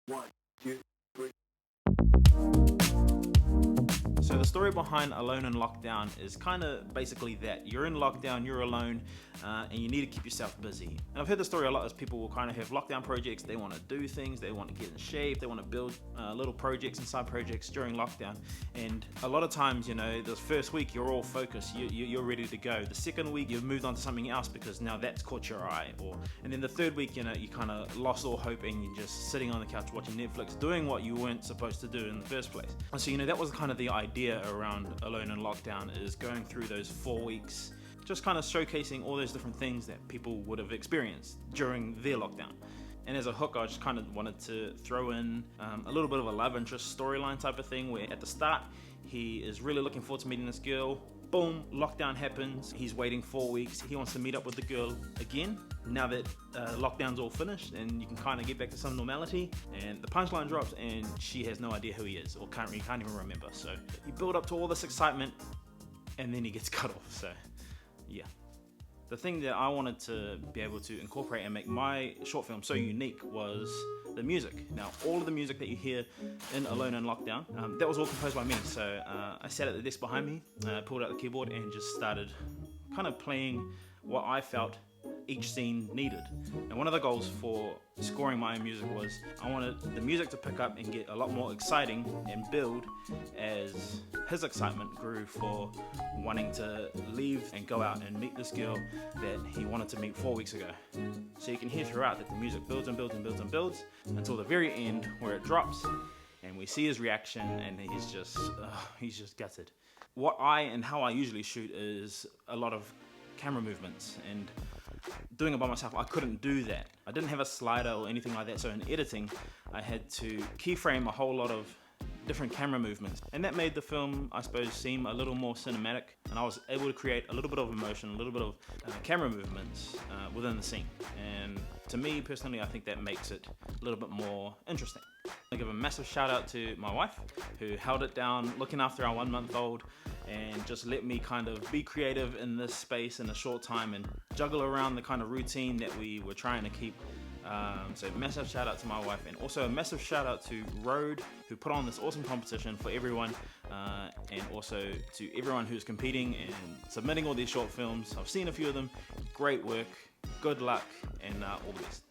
One, two, three. So the story behind Alone in Lockdown is kind of basically that. You're in lockdown, you're alone, and you need to keep yourself busy. And I've heard the story a lot as people will kind of have lockdown projects. They want to do things, they want to get in shape, they want to build little projects and side projects during lockdown. And a lot of times, you know, the first week you're all focused, you're ready to go. The second week you've moved on to something else because now that's caught your eye. And then the third week, you know, you kind of lost all hope and you're just sitting on the couch watching Netflix, doing what you weren't supposed to do in the first place. And so, you know, that was kind of the idea around Alone in Lockdown, is going through those 4 weeks, just kind of showcasing all those different things that people would have experienced during their lockdown. And as a hook, I just kind of wanted to throw in a little bit of a love interest storyline type of thing, where at the start he is really looking forward to meeting this girl. Boom, lockdown happens. He's waiting 4 weeks. He wants to meet up with the girl again now that lockdown's all finished and you can kind of get back to some normality. And the punchline drops and she has no idea who he is, or can't even remember. So you build up to all this excitement and then he gets cut off. So yeah. The thing that I wanted to be able to incorporate and make my short film so unique was the music. Now, all of the music that you hear in Alone in Lockdown, that was all composed by me. So I sat at the desk behind me, pulled out the keyboard and just started kind of playing what I felt each scene needed. And one of the goals for scoring my own music was I wanted the music to pick up and get a lot more exciting and build as his excitement grew for wanting to leave and go out and meet this girl that he wanted to meet 4 weeks ago. So you can hear throughout that the music builds and builds and builds and builds until the very end, where it drops and we see his reaction and he's just gutted. What I and how I usually shoot is a lot of camera movements, and doing it by myself, I couldn't do that. I didn't have a slider or anything like that, so in editing, I had to keyframe a whole lot of different camera movements. And that made the film, I suppose, seem a little more cinematic, and I was able to create a little bit of emotion, a little bit of camera movements within the scene. And to me, personally, I think that makes it a little bit more interesting. I give a massive shout out to my wife, who held it down, looking after our 1-month-old, and just let me kind of be creative in this space in a short time and juggle around the kind of routine that we were trying to keep. So massive shout out to my wife, and also a massive shout out to Road, who put on this awesome competition for everyone, and also to everyone who's competing and submitting all these short films. I've seen a few of them. Great work, good luck, and all the best.